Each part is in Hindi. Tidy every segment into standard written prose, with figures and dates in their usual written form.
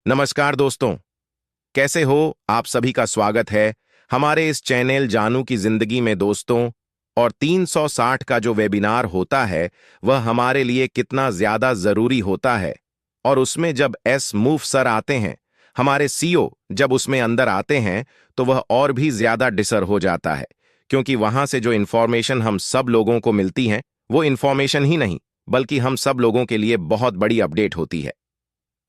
नमस्कार दोस्तों, कैसे हो? आप सभी का स्वागत है हमारे इस चैनल जानू की जिंदगी में दोस्तों। और 360 का जो वेबिनार होता है वह हमारे लिए कितना ज्यादा जरूरी होता है। और उसमें जब एस मूव सर आते हैं, हमारे सीईओ जब उसमें अंदर आते हैं तो वह और भी ज्यादा डिसर हो जाता है, क्योंकि वहां से जो इन्फॉर्मेशन हम सब लोगों को मिलती है वो इन्फॉर्मेशन ही नहीं बल्कि हम सब लोगों के लिए बहुत बड़ी अपडेट होती है।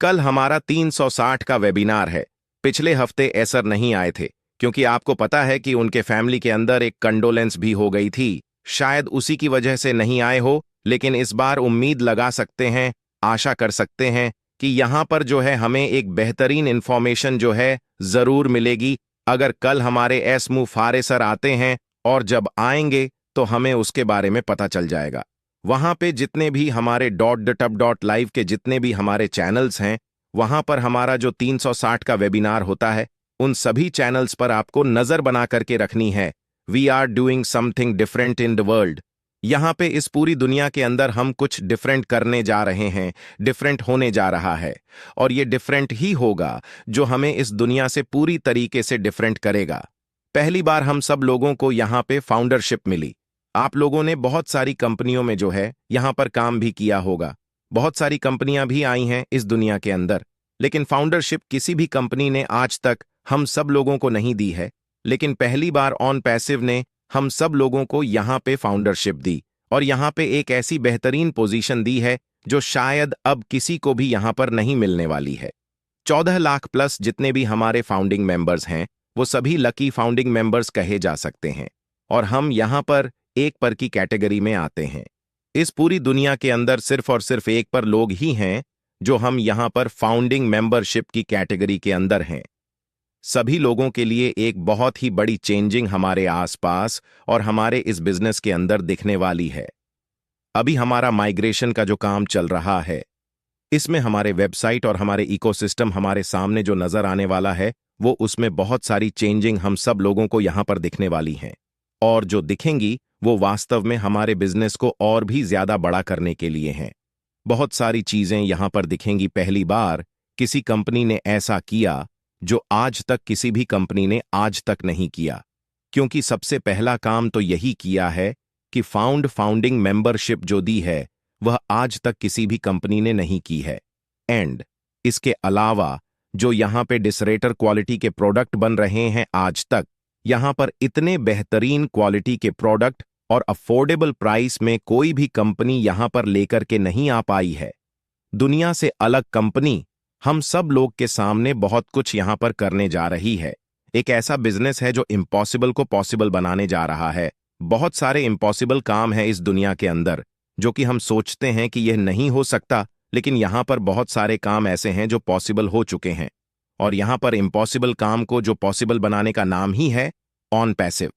कल हमारा 360 का वेबिनार है। पिछले हफ्ते एसर नहीं आए थे क्योंकि आपको पता है कि उनके फैमिली के अंदर एक कंडोलेंस भी हो गई थी। शायद उसी की वजह से नहीं आए हो, लेकिन इस बार उम्मीद लगा सकते हैं, आशा कर सकते हैं कि यहां पर जो है हमें एक बेहतरीन इंफॉर्मेशन जो है जरूर मिलेगी। अगर कल हमारे एस मू फारे सर आते हैं और जब आएंगे तो हमें उसके बारे में पता चल जाएगा। वहां पे जितने भी हमारे .the.tub.live के जितने भी हमारे चैनल्स हैं, वहां पर हमारा जो 360 का वेबिनार होता है, उन सभी चैनल्स पर आपको नजर बना करके रखनी है। We are doing something different in the world. यहां पे इस पूरी दुनिया के अंदर हम कुछ डिफरेंट करने जा रहे हैं, डिफरेंट होने जा रहा है। और ये डिफरेंट ही होगा जो हमें इस दुनिया से पूरी तरीके से डिफरेंट करेगा। पहली बार हम सब लोगों को यहाँ पे फाउंडरशिप मिली। आप लोगों ने बहुत सारी कंपनियों में जो है यहां पर काम भी किया होगा, बहुत सारी कंपनियां भी आई हैं इस दुनिया के अंदर, लेकिन फाउंडरशिप किसी भी कंपनी ने आज तक हम सब लोगों को नहीं दी है। लेकिन पहली बार ऑन पैसिव ने हम सब लोगों को यहां पे फाउंडरशिप दी और यहां पे एक ऐसी बेहतरीन पोजीशन दी है जो शायद अब किसी को भी यहां पर नहीं मिलने वाली है। 14 लाख प्लस जितने भी हमारे फाउंडिंग मेंबर्स हैं वो सभी लकी फाउंडिंग मेंबर्स कहे जा सकते हैं। और हम यहां पर एक पर की कैटेगरी में आते हैं। इस पूरी दुनिया के अंदर सिर्फ और सिर्फ एक पर लोग ही हैं जो हम यहां पर फाउंडिंग मेंबरशिप की कैटेगरी के अंदर हैं। सभी लोगों के लिए एक बहुत ही बड़ी चेंजिंग हमारे आसपास और हमारे इस बिजनेस के अंदर दिखने वाली है। अभी हमारा माइग्रेशन का जो काम चल रहा है, इसमें हमारे वेबसाइट और हमारे इकोसिस्टम हमारे सामने जो नजर आने वाला है, वो उसमें बहुत सारी चेंजिंग हम सब लोगों को यहां पर दिखने वाली हैं। और जो दिखेंगी वो वास्तव में हमारे बिजनेस को और भी ज्यादा बड़ा करने के लिए हैं। बहुत सारी चीजें यहां पर दिखेंगी। पहली बार किसी कंपनी ने ऐसा किया जो आज तक किसी भी कंपनी ने आज तक नहीं किया, क्योंकि सबसे पहला काम तो यही किया है कि फाउंडिंग मेंबरशिप जो दी है वह आज तक किसी भी कंपनी ने नहीं की है। एंड इसके अलावा जो यहां पे डिसरेटर क्वालिटी के प्रोडक्ट बन रहे हैं, आज तक यहां पर इतने बेहतरीन क्वालिटी के प्रोडक्ट और अफोर्डेबल प्राइस में कोई भी कंपनी यहां पर लेकर के नहीं आ पाई है। दुनिया से अलग कंपनी हम सब लोग के सामने बहुत कुछ यहां पर करने जा रही है। एक ऐसा बिजनेस है जो इम्पॉसिबल को पॉसिबल बनाने जा रहा है। बहुत सारे इम्पॉसिबल काम हैं इस दुनिया के अंदर जो कि हम सोचते हैं कि यह नहीं हो सकता, लेकिन यहां पर बहुत सारे काम ऐसे हैं जो पॉसिबल हो चुके हैं। और यहां पर इम्पॉसिबल काम को जो पॉसिबल बनाने का नाम ही है ऑन पैसिव।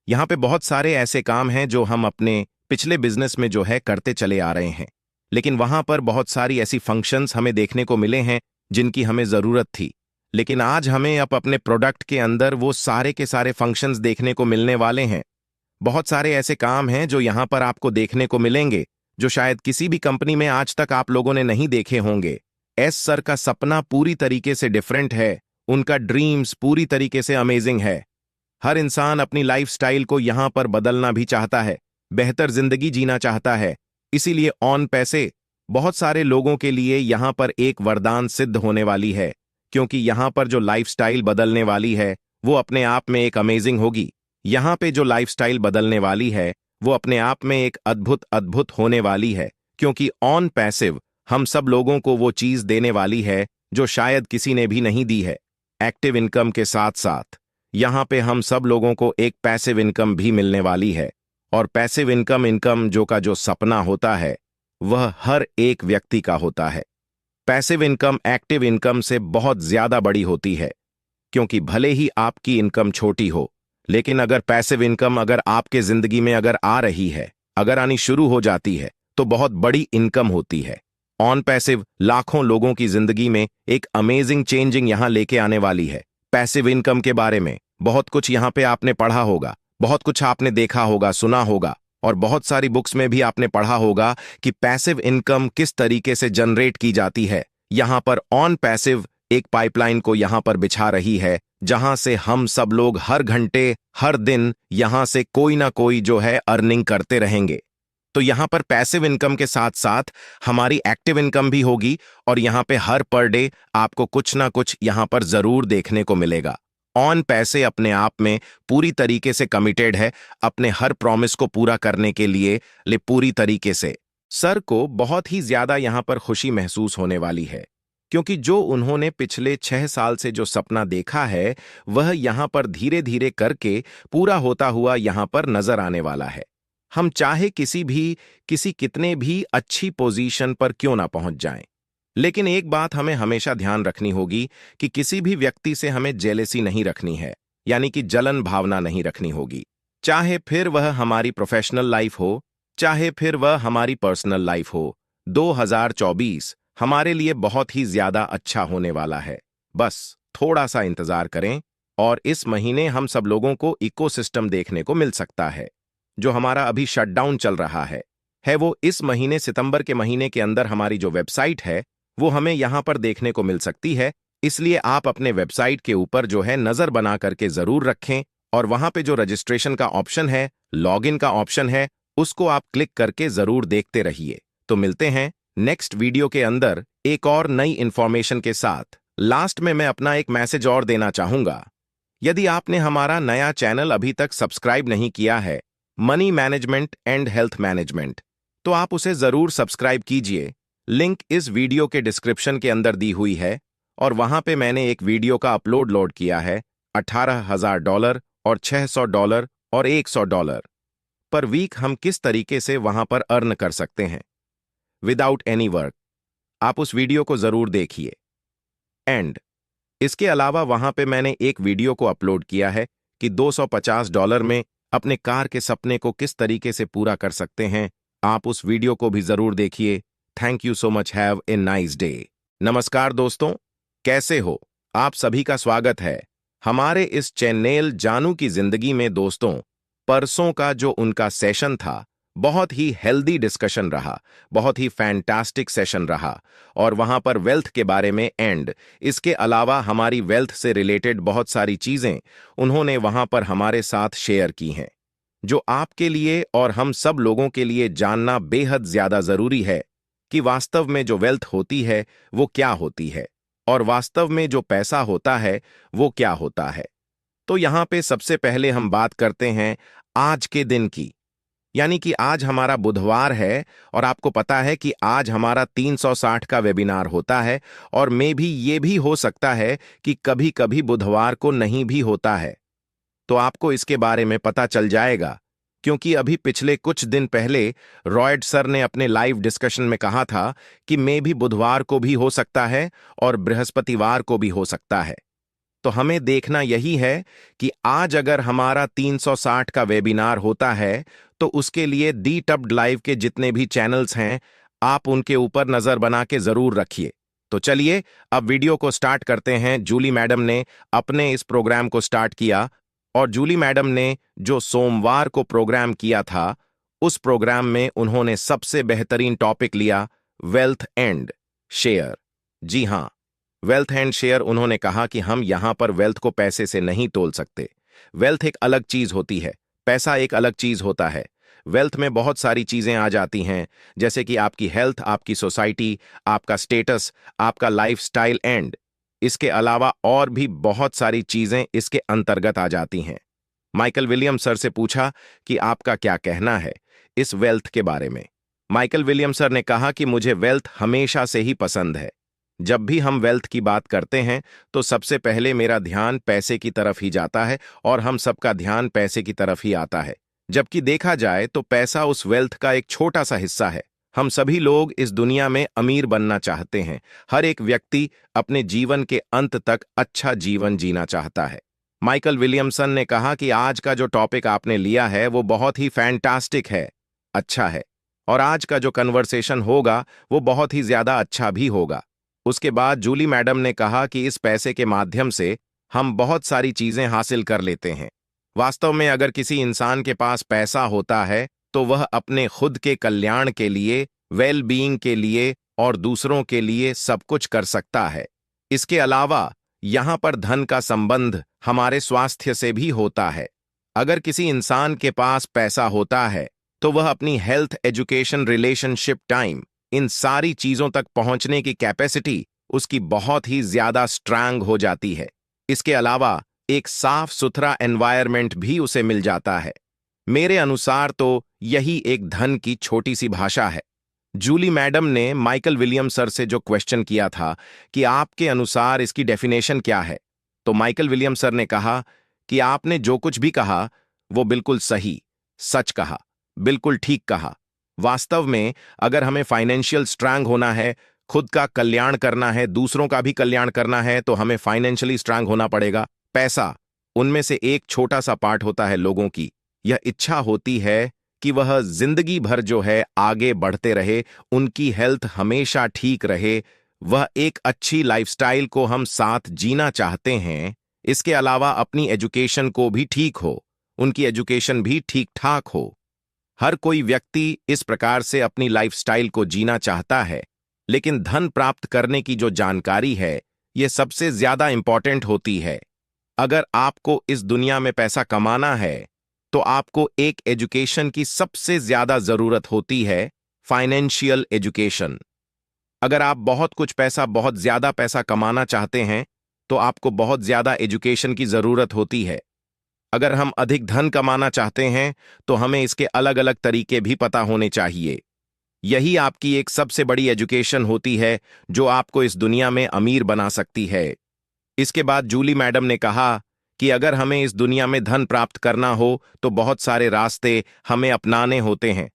यहां पे बहुत सारे ऐसे काम हैं जो हम अपने पिछले बिजनेस में जो है करते चले आ रहे हैं, लेकिन वहां पर बहुत सारी ऐसी फंक्शंस हमें देखने को मिले हैं जिनकी हमें जरूरत थी। लेकिन आज हमें अब अपने प्रोडक्ट के अंदर वो सारे के सारे फंक्शंस देखने को मिलने वाले हैं। बहुत सारे ऐसे काम हैं जो यहां पर आपको देखने को मिलेंगे जो शायद किसी भी कंपनी में आज तक आप लोगों ने नहीं देखे होंगे। एस सर का सपना पूरी तरीके से डिफरेंट है, उनका ड्रीम्स पूरी तरीके से अमेजिंग है। हर इंसान अपनी लाइफस्टाइल को यहां पर बदलना भी चाहता है, बेहतर जिंदगी जीना चाहता है। इसीलिए ऑन पैसे बहुत सारे लोगों के लिए यहां पर एक वरदान सिद्ध होने वाली है, क्योंकि यहां पर जो लाइफस्टाइल बदलने वाली है वो अपने आप में एक अमेजिंग होगी। यहां पे जो लाइफस्टाइल बदलने वाली है वो अपने आप में एक अद्भुत अद्भुत होने वाली है, क्योंकि ऑन पैसिव हम सब लोगों को वो चीज देने वाली है जो शायद किसी ने भी नहीं दी है। एक्टिव इनकम के साथ साथ यहां पे हम सब लोगों को एक पैसिव इनकम भी मिलने वाली है। और पैसिव इनकम जो का जो सपना होता है वह हर एक व्यक्ति का होता है। पैसिव इनकम एक्टिव इनकम से बहुत ज्यादा बड़ी होती है, क्योंकि भले ही आपकी इनकम छोटी हो, लेकिन अगर पैसिव इनकम अगर आपके जिंदगी में अगर आ रही है, अगर आनी शुरू हो जाती है, तो बहुत बड़ी इनकम होती है। ऑन पैसिव लाखों लोगों की जिंदगी में एक अमेजिंग चेंजिंग यहां लेके आने वाली है। पैसिव इनकम के बारे में बहुत कुछ यहां पे आपने पढ़ा होगा, बहुत कुछ आपने देखा होगा, सुना होगा, और बहुत सारी बुक्स में भी आपने पढ़ा होगा कि पैसिव इनकम किस तरीके से जनरेट की जाती है। यहां पर ऑन पैसिव एक पाइपलाइन को यहाँ पर बिछा रही है, जहां से हम सब लोग हर घंटे हर दिन यहां से कोई ना कोई जो है अर्निंग करते रहेंगे। तो यहाँ पर पैसिव इनकम के साथ साथ हमारी एक्टिव इनकम भी होगी, और यहाँ पे हर पर डे आपको कुछ ना कुछ यहाँ पर जरूर देखने को मिलेगा। ऑन पैसे अपने आप में पूरी तरीके से कमिटेड है अपने हर प्रॉमिस को पूरा करने के लिए पूरी तरीके से। सर को बहुत ही ज्यादा यहाँ पर खुशी महसूस होने वाली है, क्योंकि जो उन्होंने पिछले 6 साल से जो सपना देखा है वह यहाँ पर धीरे धीरे करके पूरा होता हुआ यहाँ पर नजर आने वाला है। हम चाहे किसी कितने भी अच्छी पोजीशन पर क्यों ना पहुंच जाएं, लेकिन एक बात हमें हमेशा ध्यान रखनी होगी कि किसी भी व्यक्ति से हमें जेलेसी नहीं रखनी है, यानी कि जलन भावना नहीं रखनी होगी। चाहे फिर वह हमारी प्रोफेशनल लाइफ हो, चाहे फिर वह हमारी पर्सनल लाइफ हो। 2024 हमारे लिए बहुत ही ज्यादा अच्छा होने वाला है। बस थोड़ा सा इंतजार करें, और इस महीने हम सब लोगों को इकोसिस्टम देखने को मिल सकता है। जो हमारा अभी शटडाउन चल रहा है वो इस महीने सितंबर के महीने के अंदर हमारी जो वेबसाइट है वो हमें यहां पर देखने को मिल सकती है। इसलिए आप अपने वेबसाइट के ऊपर जो है नजर बना करके जरूर रखें, और वहां पे जो रजिस्ट्रेशन का ऑप्शन है, लॉगिन का ऑप्शन है, उसको आप क्लिक करके जरूर देखते रहिए। तो मिलते हैं नेक्स्ट वीडियो के अंदर एक और नई इंफॉर्मेशन के साथ। लास्ट में मैं अपना एक मैसेज और देना चाहूंगा। यदि आपने हमारा नया चैनल अभी तक सब्सक्राइब नहीं किया है, money management and health management, तो आप उसे जरूर सब्सक्राइब कीजिए। लिंक इस वीडियो के डिस्क्रिप्शन के अंदर दी हुई है, और वहां पे मैंने एक वीडियो का अपलोड लोड किया है। $18,000 और $600 और $100 पर वीक हम किस तरीके से वहां पर अर्न कर सकते हैं विदाउट एनी वर्क। आप उस वीडियो को जरूर देखिए। एंड इसके अलावा वहां पे मैंने एक वीडियो को अपलोड किया है कि $250 में अपने कार के सपने को किस तरीके से पूरा कर सकते हैं। आप उस वीडियो को भी जरूर देखिए। Thank you so much. Have a nice day. नमस्कार दोस्तों, कैसे हो? आप सभी का स्वागत है हमारे इस चैनल जानू की जिंदगी में। दोस्तों, परसों का जो उनका सेशन था बहुत ही हेल्दी डिस्कशन रहा, बहुत ही फैंटास्टिक सेशन रहा, और वहां पर वेल्थ के बारे में एंड इसके अलावा हमारी वेल्थ से रिलेटेड बहुत सारी चीजें उन्होंने वहां पर हमारे साथ शेयर की हैं, जो आपके लिए और हम सब लोगों के लिए जानना बेहद ज्यादा जरूरी है कि वास्तव में जो वेल्थ होती है वो क्या होती है, और वास्तव में जो पैसा होता है वो क्या होता है। तो यहां पे सबसे पहले हम बात करते हैं आज के दिन की, यानी कि आज हमारा बुधवार है, और आपको पता है कि आज हमारा 360 का वेबिनार होता है, और मे भी ये भी हो सकता है कि कभी कभी बुधवार को नहीं भी होता है। तो आपको इसके बारे में पता चल जाएगा, क्योंकि अभी पिछले कुछ दिन पहले रॉयड सर ने अपने लाइव डिस्कशन में कहा था कि मे भी बुधवार को भी हो सकता है और बृहस्पतिवार को भी हो सकता है। तो हमें देखना यही है कि आज अगर हमारा 360 का वेबिनार होता है तो उसके लिए दी टब्ड लाइव के जितने भी चैनल्स हैं आप उनके ऊपर नजर बना के जरूर रखिए। तो चलिए अब वीडियो को स्टार्ट करते हैं। जूली मैडम ने अपने इस प्रोग्राम को स्टार्ट किया, और जूली मैडम ने जो सोमवार को प्रोग्राम किया था उस प्रोग्राम में उन्होंने सबसे बेहतरीन टॉपिक लिया, वेल्थ एंड शेयर। जी हां, वेल्थ एंड शेयर। उन्होंने कहा कि हम यहां पर वेल्थ को पैसे से नहीं तोल सकते। वेल्थ एक अलग चीज होती है, पैसा एक अलग चीज होता है। वेल्थ में बहुत सारी चीजें आ जाती हैं, जैसे कि आपकी हेल्थ, आपकी सोसाइटी, आपका स्टेटस, आपका लाइफस्टाइल एंड इसके अलावा और भी बहुत सारी चीजें इसके अंतर्गत आ जाती हैं। माइकल विलियम सर से पूछा कि आपका क्या कहना है इस वेल्थ के बारे में। माइकल विलियम सर ने कहा कि मुझे वेल्थ हमेशा से ही पसंद है। जब भी हम वेल्थ की बात करते हैं तो सबसे पहले मेरा ध्यान पैसे की तरफ ही जाता है, और हम सबका ध्यान पैसे की तरफ ही आता है। जबकि देखा जाए तो पैसा उस वेल्थ का एक छोटा सा हिस्सा है। हम सभी लोग इस दुनिया में अमीर बनना चाहते हैं। हर एक व्यक्ति अपने जीवन के अंत तक अच्छा जीवन जीना चाहता है। माइकल विलियमसन ने कहा कि आज का जो टॉपिक आपने लिया है वो बहुत ही फैंटास्टिक है, अच्छा है, और आज का जो कन्वर्सेशन होगा वो बहुत ही ज्यादा अच्छा भी होगा। उसके बाद जूली मैडम ने कहा कि इस पैसे के माध्यम से हम बहुत सारी चीजें हासिल कर लेते हैं। वास्तव में अगर किसी इंसान के पास पैसा होता है तो वह अपने खुद के कल्याण के लिए, वेल बीइंग के लिए और दूसरों के लिए सब कुछ कर सकता है। इसके अलावा यहाँ पर धन का संबंध हमारे स्वास्थ्य से भी होता है। अगर किसी इंसान के पास पैसा होता है तो वह अपनी हेल्थ, एजुकेशन, रिलेशनशिप, टाइम, इन सारी चीजों तक पहुंचने की कैपेसिटी उसकी बहुत ही ज्यादा स्ट्रांग हो जाती है। इसके अलावा एक साफ सुथरा एनवायरनमेंट भी उसे मिल जाता है। मेरे अनुसार तो यही एक धन की छोटी सी भाषा है। जूली मैडम ने माइकल विलियम सर से जो क्वेश्चन किया था कि आपके अनुसार इसकी डेफिनेशन क्या है, तो माइकल विलियम सर ने कहा कि आपने जो कुछ भी कहा वो बिल्कुल सही, सच कहा, बिल्कुल ठीक कहा। वास्तव में अगर हमें फाइनेंशियल स्ट्रांग होना है, खुद का कल्याण करना है, दूसरों का भी कल्याण करना है, तो हमें फाइनेंशियली स्ट्रांग होना पड़ेगा। पैसा उनमें से एक छोटा सा पार्ट होता है। लोगों की यह इच्छा होती है कि वह जिंदगी भर जो है आगे बढ़ते रहे, उनकी हेल्थ हमेशा ठीक रहे, वह एक अच्छी लाइफस्टाइल को हम साथ जीना चाहते हैं। इसके अलावा अपनी एजुकेशन को भी ठीक हो, उनकी एजुकेशन भी ठीक ठाक हो। हर कोई व्यक्ति इस प्रकार से अपनी लाइफस्टाइल को जीना चाहता है, लेकिन धन प्राप्त करने की जो जानकारी है यह सबसे ज्यादा इंपॉर्टेंट होती है। अगर आपको इस दुनिया में पैसा कमाना है तो आपको एक एजुकेशन की सबसे ज्यादा जरूरत होती है, फाइनेंशियल एजुकेशन। अगर आप बहुत कुछ पैसा, बहुत ज्यादा पैसा कमाना चाहते हैं तो आपको बहुत ज्यादा एजुकेशन की जरूरत होती है। अगर हम अधिक धन कमाना चाहते हैं तो हमें इसके अलग अलग तरीके भी पता होने चाहिए। यही आपकी एक सबसे बड़ी एजुकेशन होती है जो आपको इस दुनिया में अमीर बना सकती है। इसके बाद जूली मैडम ने कहा कि अगर हमें इस दुनिया में धन प्राप्त करना हो तो बहुत सारे रास्ते हमें अपनाने होते हैं।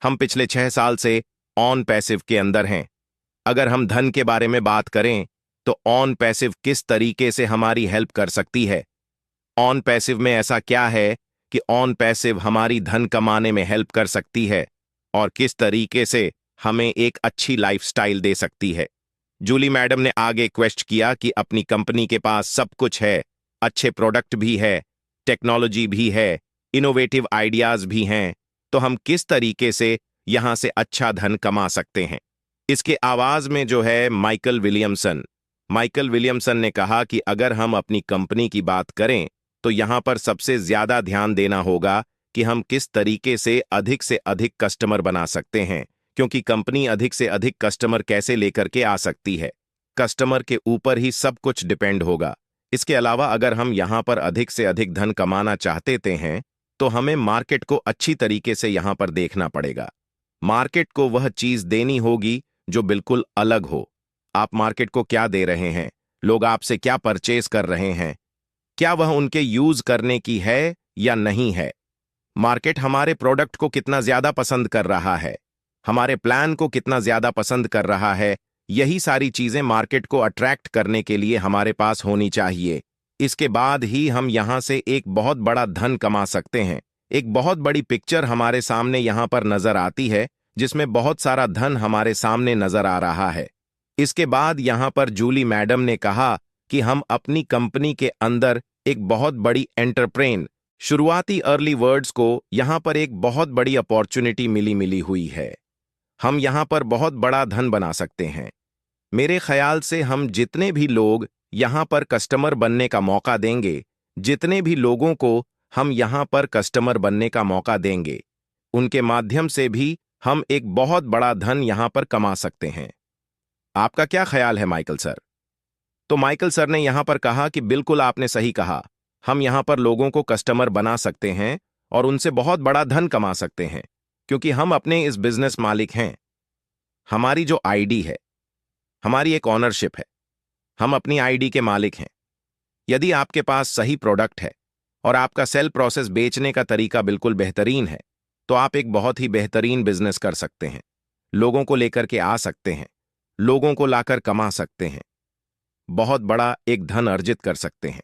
हम पिछले 6 साल से ऑन पैसिव के अंदर हैं। अगर हम धन के बारे में बात करें तो ऑन पैसिव किस तरीके से हमारी हेल्प कर सकती है। ऑन पैसिव में ऐसा क्या है कि ऑन पैसिव हमारी धन कमाने में हेल्प कर सकती है और किस तरीके से हमें एक अच्छी लाइफस्टाइल दे सकती है। जूली मैडम ने आगे क्वेश्चन किया कि अपनी कंपनी के पास सब कुछ है, अच्छे प्रोडक्ट भी है, टेक्नोलॉजी भी है, इनोवेटिव आइडियाज भी हैं, तो हम किस तरीके से यहां से अच्छा धन कमा सकते हैं। इसके आवाज में जो है माइकल विलियमसन ने कहा कि अगर हम अपनी कंपनी की बात करें तो यहां पर सबसे ज्यादा ध्यान देना होगा कि हम किस तरीके से अधिक कस्टमर बना सकते हैं, क्योंकि कंपनी अधिक से अधिक कस्टमर कैसे लेकर के आ सकती है, कस्टमर के ऊपर ही सब कुछ डिपेंड होगा। इसके अलावा अगर हम यहां पर अधिक से अधिक धन कमाना चाहते हैं तो हमें मार्केट को अच्छी तरीके से यहां पर देखना पड़ेगा। मार्केट को वह चीज देनी होगी जो बिल्कुल अलग हो। आप मार्केट को क्या दे रहे हैं, लोग आपसे क्या परचेज कर रहे हैं, क्या वह उनके यूज करने की है या नहीं है। मार्केट हमारे प्रोडक्ट को कितना ज्यादा पसंद कर रहा है, हमारे प्लान को कितना ज्यादा पसंद कर रहा है, यही सारी चीजें मार्केट को अट्रैक्ट करने के लिए हमारे पास होनी चाहिए। इसके बाद ही हम यहां से एक बहुत बड़ा धन कमा सकते हैं। एक बहुत बड़ी पिक्चर हमारे सामने यहां पर नजर आती है जिसमें बहुत सारा धन हमारे सामने नजर आ रहा है। इसके बाद यहां पर जूली मैडम ने कहा कि हम अपनी कंपनी के अंदर एक बहुत बड़ी एंटरप्रेन, शुरुआती अर्ली वर्ड्स को यहां पर एक बहुत बड़ी अपॉर्चुनिटी मिली हुई है। हम यहां पर बहुत बड़ा धन बना सकते हैं। मेरे ख्याल से हम जितने भी लोग यहां पर कस्टमर बनने का मौका देंगे, जितने भी लोगों को हम यहां पर कस्टमर बनने का मौका देंगे, उनके माध्यम से भी हम एक बहुत बड़ा धन यहां पर कमा सकते हैं। आपका क्या ख्याल है माइकल सर? तो माइकल सर ने यहां पर कहा कि बिल्कुल आपने सही कहा, हम यहां पर लोगों को कस्टमर बना सकते हैं और उनसे बहुत बड़ा धन कमा सकते हैं, क्योंकि हम अपने इस बिजनेस मालिक हैं। हमारी जो आईडी है, हमारी एक ऑनरशिप है, हम अपनी आईडी के मालिक हैं। यदि आपके पास सही प्रोडक्ट है और आपका सेल प्रोसेस, बेचने का तरीका बिल्कुल बेहतरीन है, तो आप एक बहुत ही बेहतरीन बिजनेस कर सकते हैं। लोगों को लेकर के आ सकते हैं, लोगों को लाकर कमा सकते हैं, बहुत बड़ा एक धन अर्जित कर सकते हैं।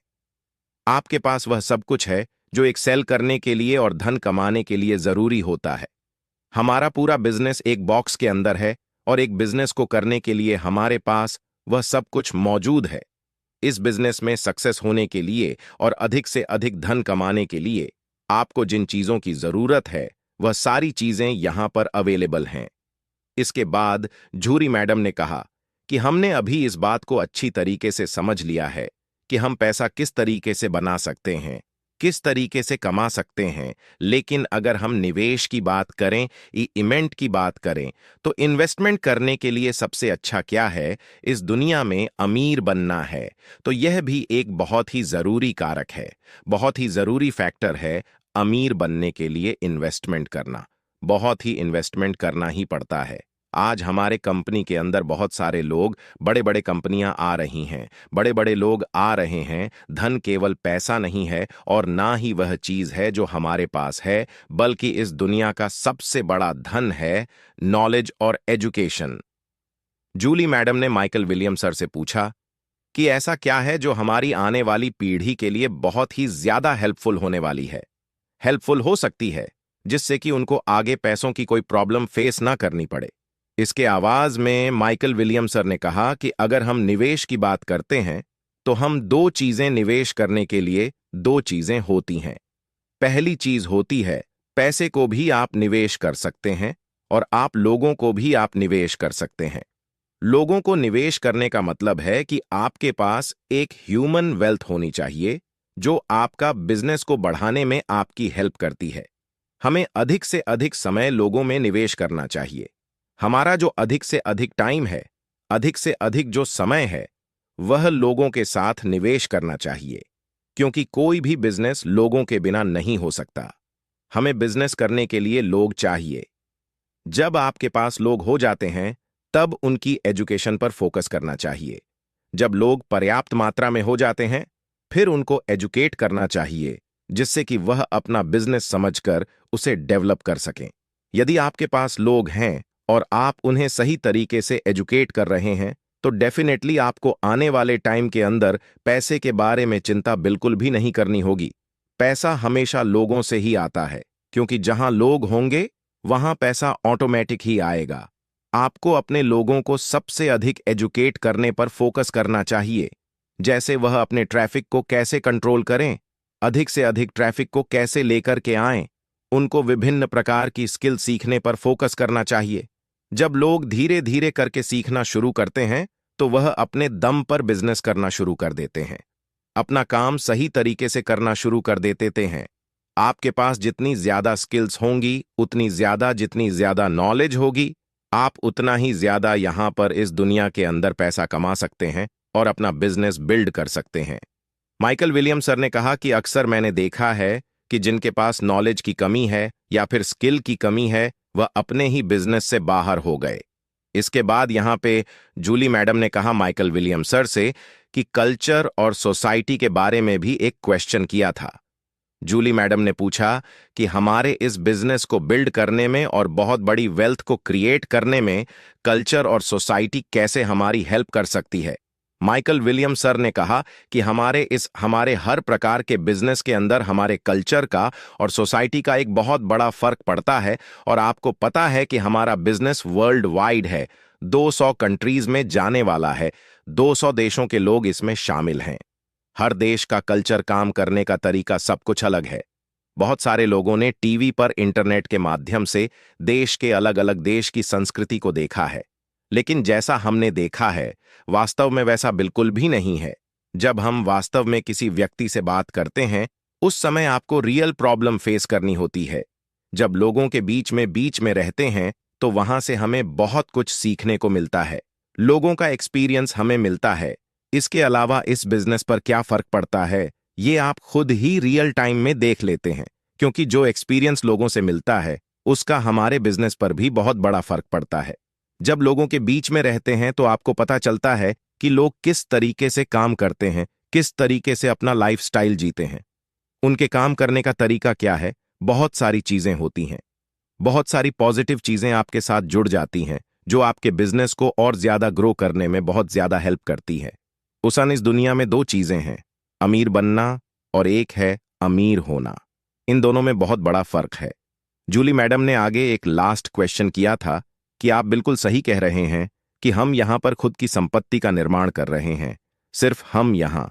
आपके पास वह सब कुछ है जो एक सेल करने के लिए और धन कमाने के लिए जरूरी होता है। हमारा पूरा बिजनेस एक बॉक्स के अंदर है और एक बिजनेस को करने के लिए हमारे पास वह सब कुछ मौजूद है। इस बिजनेस में सक्सेस होने के लिए और अधिक से अधिक धन कमाने के लिए आपको जिन चीजों की जरूरत है वह सारी चीजें यहां पर अवेलेबल हैं। इसके बाद जूरी मैडम ने कहा कि हमने अभी इस बात को अच्छी तरीके से समझ लिया है कि हम पैसा किस तरीके से बना सकते हैं, किस तरीके से कमा सकते हैं। लेकिन अगर हम निवेश की बात करें, इवेंट की बात करें, तो इन्वेस्टमेंट करने के लिए सबसे अच्छा क्या है? इस दुनिया में अमीर बनना है। तो यह भी एक बहुत ही जरूरी कारक है, बहुत ही जरूरी फैक्टर है। अमीर बनने के लिए इन्वेस्टमेंट करना, बहुत ही इन्वेस्टमेंट करना ही पड़ता है। आज हमारे कंपनी के अंदर बहुत सारे लोग, बड़े बड़े कंपनियां आ रही हैं, बड़े बड़े लोग आ रहे हैं। धन केवल पैसा नहीं है और ना ही वह चीज है जो हमारे पास है, बल्कि इस दुनिया का सबसे बड़ा धन है नॉलेज और एजुकेशन। जूली मैडम ने माइकल विलियम सर से पूछा कि ऐसा क्या है जो हमारी आने वाली पीढ़ी के लिए बहुत ही ज्यादा हेल्पफुल होने वाली है, हेल्पफुल हो सकती है, जिससे कि उनको आगे पैसों की कोई प्रॉब्लम फेस ना करनी पड़े। इसके आवाज में माइकल विलियम सर ने कहा कि अगर हम निवेश की बात करते हैं तो हम दो चीजें निवेश करने के लिए, दो चीजें होती हैं। पहली चीज होती है, पैसे को भी आप निवेश कर सकते हैं और आप लोगों को भी आप निवेश कर सकते हैं। लोगों को निवेश करने का मतलब है कि आपके पास एक ह्यूमन वेल्थ होनी चाहिए जो आपका बिजनेस को बढ़ाने में आपकी हेल्प करती है। हमें अधिक से अधिक समय लोगों में निवेश करना चाहिए। हमारा जो अधिक से अधिक टाइम है, अधिक से अधिक जो समय है, वह लोगों के साथ निवेश करना चाहिए, क्योंकि कोई भी बिजनेस लोगों के बिना नहीं हो सकता। हमें बिजनेस करने के लिए लोग चाहिए। जब आपके पास लोग हो जाते हैं, तब उनकी एजुकेशन पर फोकस करना चाहिए। जब लोग पर्याप्त मात्रा में हो जाते हैं, फिर उनको एजुकेट करना चाहिए, जिससे कि वह अपना बिजनेस समझकर उसे डेवलप कर सकें। यदि आपके पास लोग हैं और आप उन्हें सही तरीके से एजुकेट कर रहे हैं, तो डेफिनेटली आपको आने वाले टाइम के अंदर पैसे के बारे में चिंता बिल्कुल भी नहीं करनी होगी। पैसा हमेशा लोगों से ही आता है, क्योंकि जहां लोग होंगे वहां पैसा ऑटोमेटिक ही आएगा। आपको अपने लोगों को सबसे अधिक एजुकेट करने पर फोकस करना चाहिए, जैसे वह अपने ट्रैफिक को कैसे कंट्रोल करें, अधिक से अधिक ट्रैफिक को कैसे लेकर के आएं। उनको विभिन्न प्रकार की स्किल सीखने पर फोकस करना चाहिए। जब लोग धीरे धीरे करके सीखना शुरू करते हैं, तो वह अपने दम पर बिजनेस करना शुरू कर देते हैं, अपना काम सही तरीके से करना शुरू कर देते हैं। आपके पास जितनी ज्यादा स्किल्स होंगी, उतनी ज्यादा, जितनी ज्यादा नॉलेज होगी, आप उतना ही ज्यादा यहां पर इस दुनिया के अंदर पैसा कमा सकते हैं और अपना बिजनेस बिल्ड कर सकते हैं। माइकल विलियम सर ने कहा कि अक्सर मैंने देखा है कि जिनके पास नॉलेज की कमी है या फिर स्किल की कमी है, वह अपने ही बिजनेस से बाहर हो गए। इसके बाद यहां पे जूली मैडम ने कहा माइकल विलियम सर से कि कल्चर और सोसाइटी के बारे में भी एक क्वेश्चन किया था। जूली मैडम ने पूछा कि हमारे इस बिजनेस को बिल्ड करने में और बहुत बड़ी वेल्थ को क्रिएट करने में कल्चर और सोसाइटी कैसे हमारी हेल्प कर सकती है। माइकल विलियम सर ने कहा कि हमारे हर प्रकार के बिजनेस के अंदर हमारे कल्चर का और सोसाइटी का एक बहुत बड़ा फर्क पड़ता है। और आपको पता है कि हमारा बिजनेस वर्ल्ड वाइड है, 200 कंट्रीज में जाने वाला है, 200 देशों के लोग इसमें शामिल हैं। हर देश का कल्चर, काम करने का तरीका सब कुछ अलग है। बहुत सारे लोगों ने टीवी पर, इंटरनेट के माध्यम से देश के अलग अलग देश की संस्कृति को देखा है, लेकिन जैसा हमने देखा है, वास्तव में वैसा बिल्कुल भी नहीं है। जब हम वास्तव में किसी व्यक्ति से बात करते हैं, उस समय आपको रियल प्रॉब्लम फेस करनी होती है। जब लोगों के बीच में रहते हैं, तो वहां से हमें बहुत कुछ सीखने को मिलता है, लोगों का एक्सपीरियंस हमें मिलता है। इसके अलावा इस बिजनेस पर क्या फर्क पड़ता है, ये आप खुद ही रियल टाइम में देख लेते हैं, क्योंकि जो एक्सपीरियंस लोगों से मिलता है, उसका हमारे बिजनेस पर भी बहुत बड़ा फर्क पड़ता है। जब लोगों के बीच में रहते हैं, तो आपको पता चलता है कि लोग किस तरीके से काम करते हैं, किस तरीके से अपना लाइफस्टाइल जीते हैं, उनके काम करने का तरीका क्या है। बहुत सारी चीजें होती हैं, बहुत सारी पॉजिटिव चीजें आपके साथ जुड़ जाती हैं, जो आपके बिजनेस को और ज्यादा ग्रो करने में बहुत ज्यादा हेल्प करती है। इस दुनिया में दो चीजें हैं, अमीर बनना और एक है अमीर होना। इन दोनों में बहुत बड़ा फर्क है। जूली मैडम ने आगे एक लास्ट क्वेश्चन किया था कि आप बिल्कुल सही कह रहे हैं कि हम यहां पर खुद की संपत्ति का निर्माण कर रहे हैं, सिर्फ हम यहां